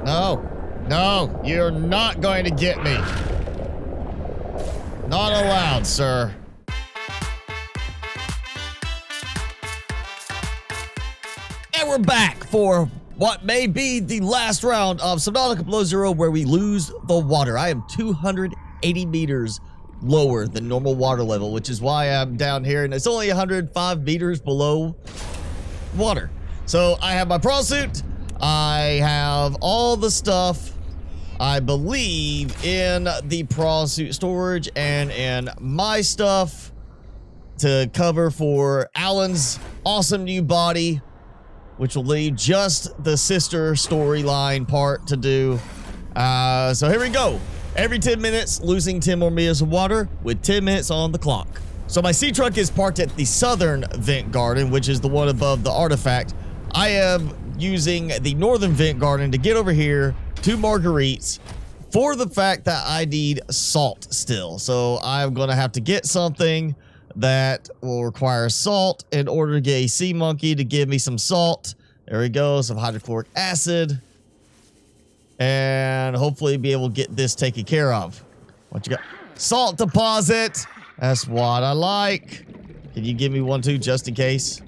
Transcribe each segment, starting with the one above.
No. No, you're not going to get me. Not allowed, sir. And we're back for what may be the last round of Subnautica Below Zero, where we lose the water. I am 280 meters lower than normal water level, which is why I'm down here, and it's only 105 meters below water. So I have my prawn suit. I have all the stuff, I believe, in the prawn suit storage and in my stuff to cover for Alan's awesome new body, which will leave just the sister storyline part to do. So here we go. Every 10 minutes, losing 10 more meters of water with 10 minutes on the clock. So my sea truck is parked at the southern vent garden, which is the one above the artifact. I am using the northern vent garden to get over here to Marguerite's for the fact that I need salt still. So I'm going to have to get something that will require salt in order to get a sea monkey to give me some salt. There we go, some hydrochloric acid. And hopefully be able to get this taken care of. What you got? Salt deposit. That's what I like. Can you give me one too, just in case?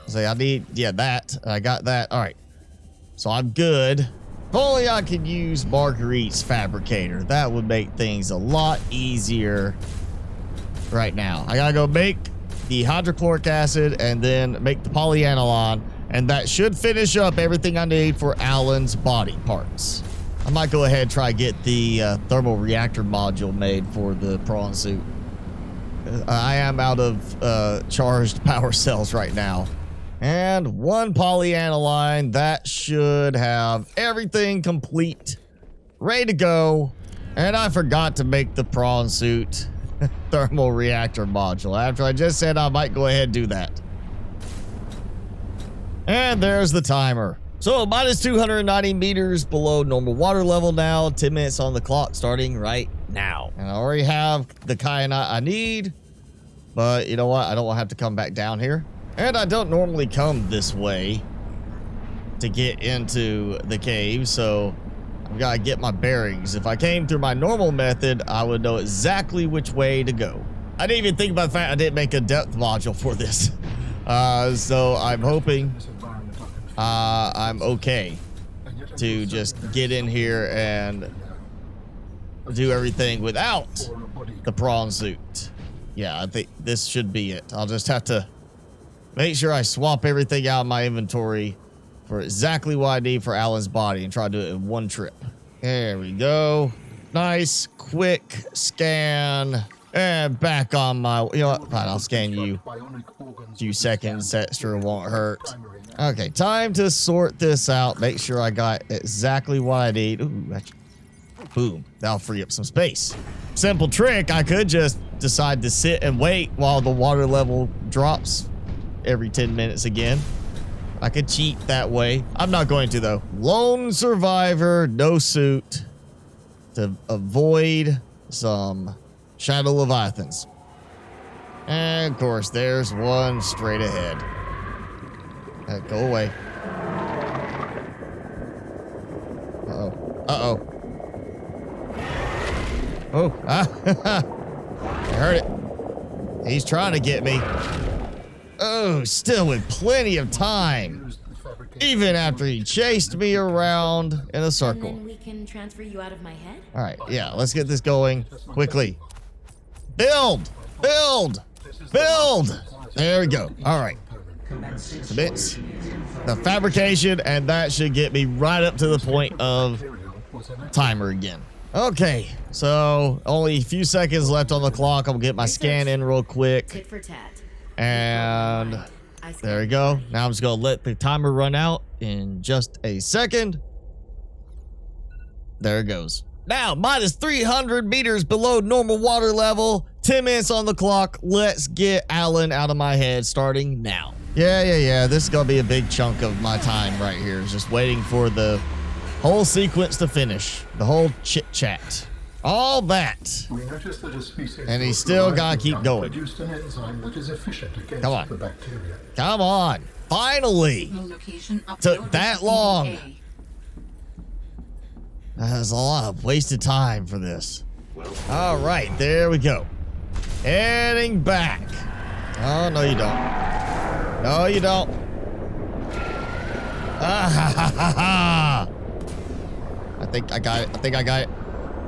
Say I need, yeah, that. I got that. All right. So I'm good. If only I could use Marguerite's fabricator. That would make things a lot easier right now. I gotta go make the hydrochloric acid and then make the polyaniline, and that should finish up everything I need for Alan's body parts. I might go ahead and try to get the thermal reactor module made for the prawn suit. I am out of charged power cells right now. And one polyaniline. That should have everything complete, ready to go. And I forgot to make the prawn suit thermal reactor module after I just said I might go ahead and do that. And there's the timer. So minus 290 meters below normal water level now. 10 minutes on the clock starting right now. And I already have the kyanite I need. But you know what? I don't want to have to come back down here. And I don't normally come this way to get into the cave. So I've got to get my bearings. If I came through my normal method, I would know exactly which way to go. I didn't even think about the fact I didn't make a depth module for this. So I'm hoping I'm okay to just get in here and do everything without the prawn suit. Yeah, I think this should be it. I'll just have to make sure I swap everything out of my inventory for exactly what I need for Alan's body and try to do it in one trip. There we go. Nice, quick scan. And back on my... You know what? Fine, I'll scan you. A few seconds extra won't hurt. Okay, time to sort this out. Make sure I got exactly what I need. Ooh, boom. That'll free up some space. Simple trick. I could just decide to sit and wait while the water level drops every 10 minutes again. I could cheat that way. I'm not going to, though. Lone survivor, no suit, to avoid some shadow leviathans. And of course, there's one straight ahead. Go away. Uh-oh. Uh-oh. Oh, I heard it. He's trying to get me. Oh, still with plenty of time. Even after he chased me around in a circle. And then we can transfer you out of my head? All right, yeah, let's get this going quickly. Build! Build! Build! There we go. All right. Commence the fabrication, and that should get me right up to the point of timer again. Okay, so only a few seconds left on the clock. I'm gonna get my scan in real quick. Tit for tat. And there we go. Now I'm just gonna let the timer run out in just a second. There it goes. Now, minus 300 meters below normal water level. 10 minutes on the clock. Let's get Alan out of my head starting now. Yeah. This is gonna be a big chunk of my time right here. Just waiting for the whole sequence to finish. The whole chit chat. All that. And he's still gotta keep going. Come on. Come on. Finally. Took that long. There's a lot of wasted time for this. All right, there we go. Heading back. Oh, no, you don't. No, you don't. Ah, ha, ha, ha, ha. I think I got it. I think I got it.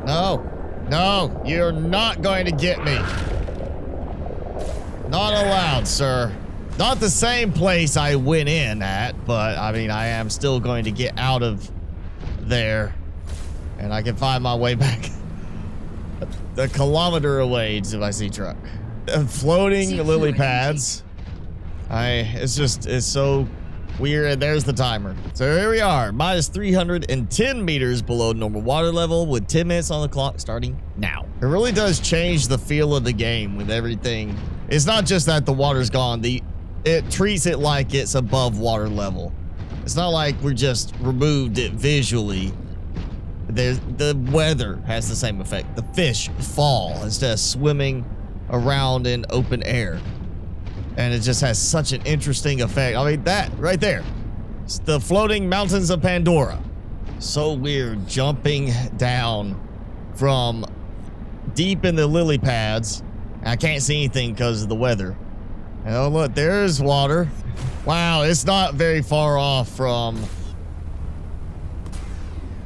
No. No, you're not going to get me. Not allowed, sir. Not the same place I went in at, but I mean, I am still going to get out of there. And I can find my way back a kilometer away to my sea truck. Floating lily pads. It's so weird. And there's the timer. So here we are, minus 310 meters below normal water level with 10 minutes on the clock starting now. It really does change the feel of the game with everything. It's not just that the water's gone. It treats it like it's above water level. It's not like we just removed it visually. The weather has the same effect. The fish fall instead of swimming around in open air. And it just has such an interesting effect. I mean, that right there. It's the floating mountains of Pandora. So weird jumping down from deep in the lily pads. I can't see anything because of the weather. And oh, look, there's water. Wow, it's not very far off from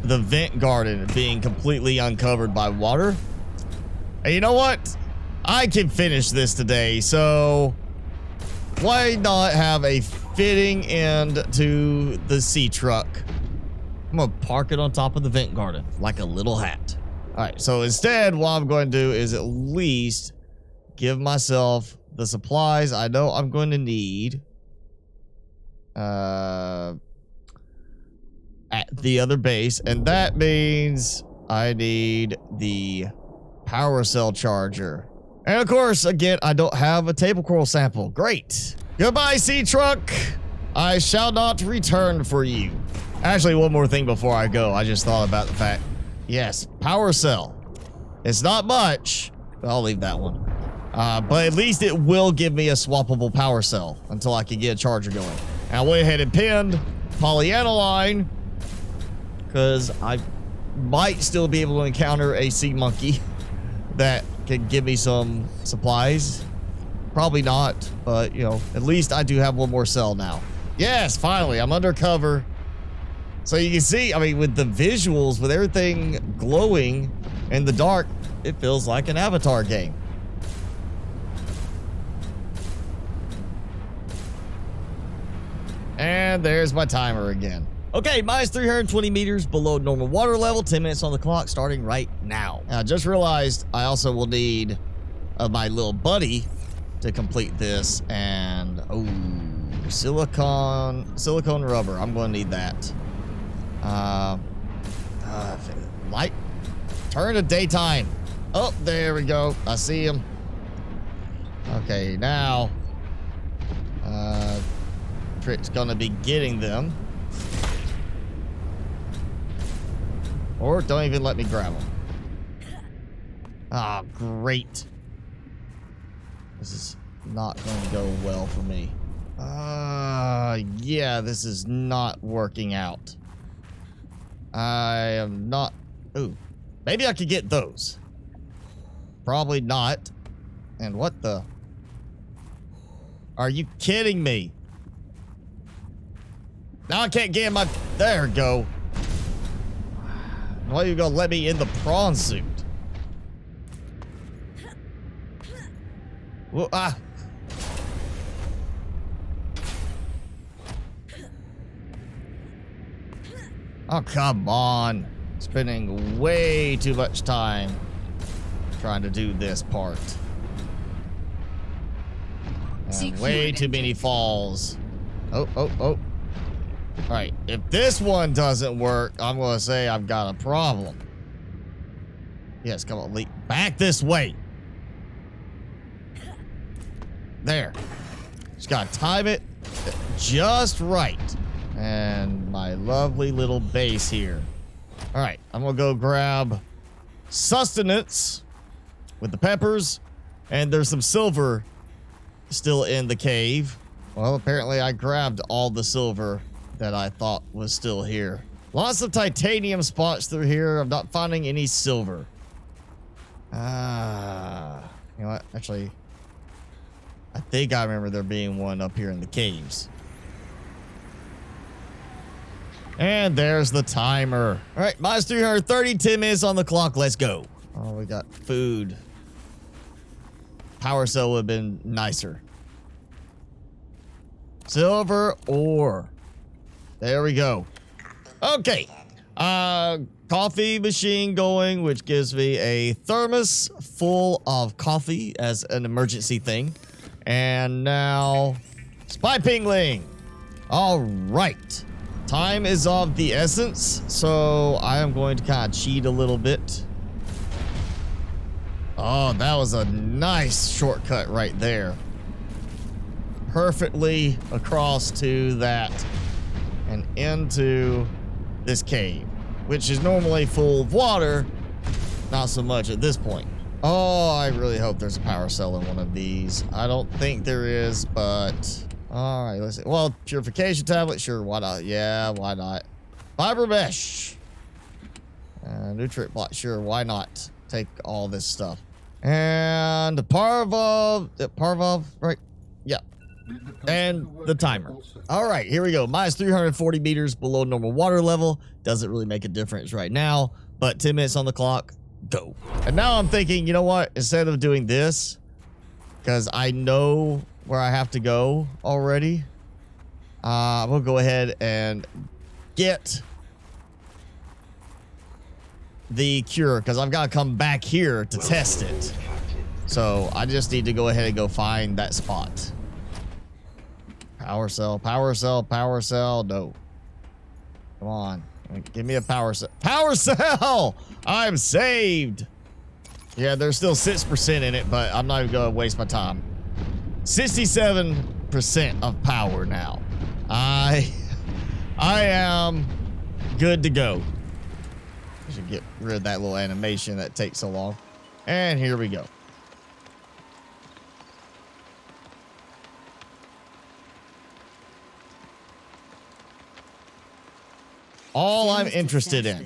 the vent garden being completely uncovered by water. And you know what? I can finish this today, so why not have a fitting end to the sea truck? I'm gonna park it on top of the vent garden like a little hat. All right, so instead, what I'm going to do is at least give myself the supplies I know I'm going to need at the other base, and that means I need the power cell charger. And of course, again, I don't have a table coral sample. Great. Goodbye, sea truck. I shall not return for you. Actually, one more thing before I go. I just thought about the fact. Yes, power cell. It's not much, but I'll leave that one. But at least it will give me a swappable power cell until I can get a charger going. And I went ahead and pinned polyaniline because I might still be able to encounter a sea monkey that can give me some supplies. Probably not, but you know, at least I do have one more cell now. Yes, finally, I'm undercover. So you can see, I mean, with the visuals, with everything glowing in the dark, it feels like an Avatar game. And there's my timer again. Okay, minus 320 meters below normal water level, 10 minutes on the clock, starting right now. I just realized I also will need my little buddy to complete this, and oh, silicone rubber. I'm going to need that. Light, turn to daytime. Oh, there we go. I see him. Okay, now, Trick's gonna be getting them. Or don't even let me grab them. Ah, great. This is not going to go well for me. Yeah, this is not working out. I am not... Ooh, maybe I could get those. Probably not. And what the... Are you kidding me? Now I can't get in my... There we go. Why are you gonna let me in the prawn suit? Whoa, ah. Oh, come on. Spending way too much time trying to do this part. And way too many falls. Oh. All right, if this one doesn't work, I'm going to say I've got a problem. Yes, come on, leap back this way. There. Just got to time it just right. And my lovely little base here. All right, I'm going to go grab sustenance with the peppers. And there's some silver still in the cave. Well, apparently I grabbed all the silver that I thought was still here. Lots of titanium spots through here. I'm not finding any silver. You know what? Actually, I think I remember there being one up here in the caves. And there's the timer. All right, minus 330, 10 minutes on the clock. Let's go. Oh, we got food. Power cell would have been nicer. Silver ore. There we go. Okay. Coffee machine going, which gives me a thermos full of coffee as an emergency thing. And now, spy pingling. All right. Time is of the essence, so I am going to kind of cheat a little bit. Oh, that was a nice shortcut right there. Perfectly across to that and into this cave, which is normally full of water. Not so much at this point. Oh, I really hope there's a power cell in one of these. I don't think there is, but all right, let's see. Well, purification tablet, sure, why not? Yeah, why not? Fiber mesh. Nutrient block, sure, why not? Take all this stuff. And the power valve, right? Yeah. And the timer. All right, here we go. Minus 340 meters below normal water level. Doesn't really make a difference right now, but 10 minutes on the clock. Go. And now I'm thinking, you know what? Instead of doing this, because I know where I have to go already, we'll go ahead and get the cure, because I've got to come back here to test it. So I just need to go ahead and go find that spot. Power cell, power cell, power cell. No. Come on. Give me a power cell. Power cell! I'm saved. Yeah, there's still 6% in it, but I'm not even going to waste my time. 67% of power now. I am good to go. I should get rid of that little animation that takes so long. And here we go. All I'm interested in.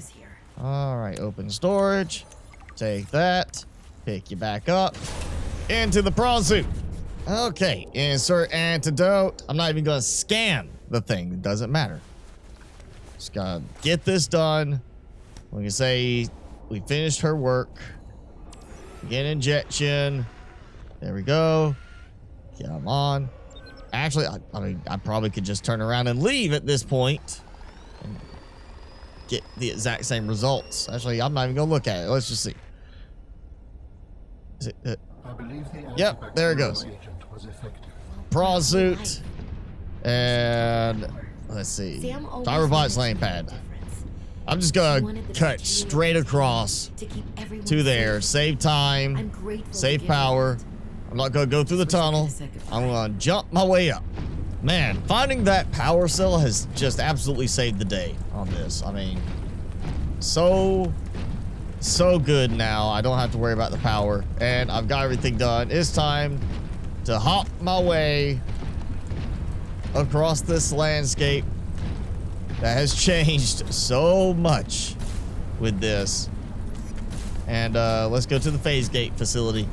All right, open storage. Take that. Pick you back up. Into the prawn suit. Okay, insert antidote. I'm not even going to scan the thing. It doesn't matter. Just gotta get this done. We can say we finished her work. Get injection. There we go. Come on. Actually, I mean, I probably could just turn around and leave at this point. And get the exact same results. Actually, I'm not even gonna look at it. Let's just see. Is it? Yep, there it goes. Prawn suit. And let's see. Fiberbot's lane pad. I'm just gonna cut straight across to there. Save time. Save power. I'm not gonna go through the tunnel. I'm gonna jump my way up. Man, finding that power cell has just absolutely saved the day on this. I mean, so good now. I don't have to worry about the power. And I've got everything done. It's time to hop my way across this landscape that has changed so much with this. And let's go to the phase gate facility.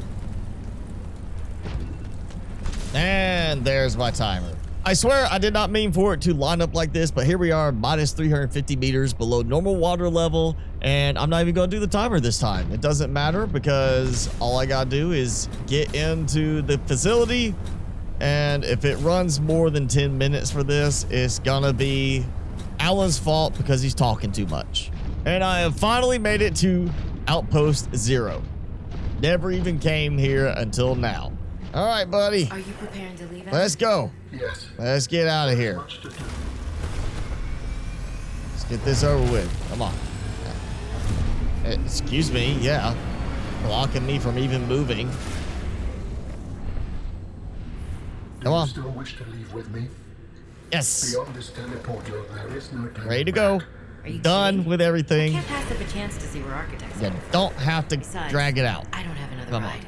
And there's my timer. I swear I did not mean for it to line up like this, but here we are, minus 350 meters below normal water level, and I'm not even going to do the timer this time. It doesn't matter because all I got to do is get into the facility, and if it runs more than 10 minutes for this, it's going to be Alan's fault because he's talking too much. And I have finally made it to Outpost 0. Never even came here until now. All right, buddy. Are you preparing to leave? Let's go. Yes. Let's get out of here. Let's get this over with. Come on. Excuse me. Yeah. Blocking me from even moving. Come on. Do you still wish to leave with me? Yes. Beyond this teleporter, there is no turning Ready to go. Are you Done kidding? with everything. Can't pass up a chance to see where architects You are. don't have to Besides, drag it out. I don't have another Come ride. on.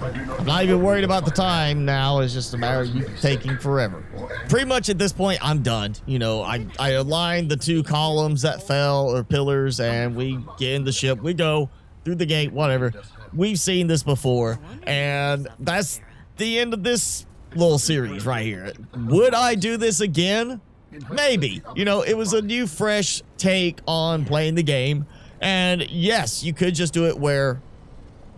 I'm not even worried about the time now. It's just a matter of you taking forever. Pretty much at this point, I'm done. You know, I aligned the 2 columns that fell, or pillars, and we get in the ship. We go through the gate, whatever. We've seen this before, and that's the end of this little series right here. Would I do this again? Maybe. You know, it was a new, fresh take on playing the game. And yes, you could just do it where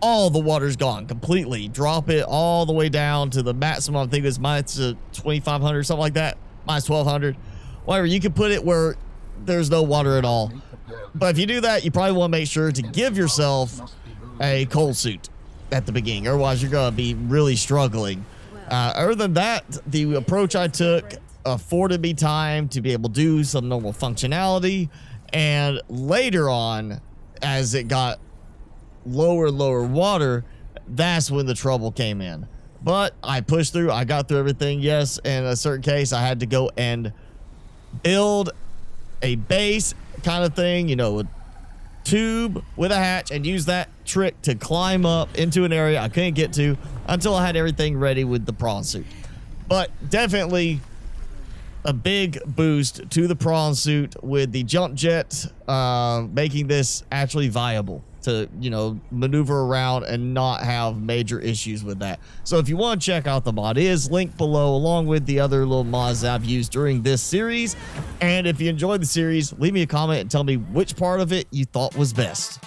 all the water's gone completely. Drop it all the way down to the maximum. I think it was minus 2,500, something like that. Minus 1,200. Whatever. You could put it where there's no water at all. But if you do that, you probably want to make sure to give yourself a cold suit at the beginning. Otherwise, you're going to be really struggling. Other than that, the approach I took afforded me time to be able to do some normal functionality. And later on, as it got lower water, that's when the trouble came in. But I pushed through. I got through everything. Yes, in a certain case, I had to go and build a base kind of thing, you know, a tube with a hatch, and use that trick to climb up into an area I couldn't get to until I had everything ready with the prawn suit. But definitely a big boost to the prawn suit with the jump jet, making this actually viable to, you know, maneuver around and not have major issues with that. So if you want to check out the mod, it is linked below along with the other little mods I've used during this series. And if you enjoyed the series, leave me a comment and tell me which part of it you thought was best.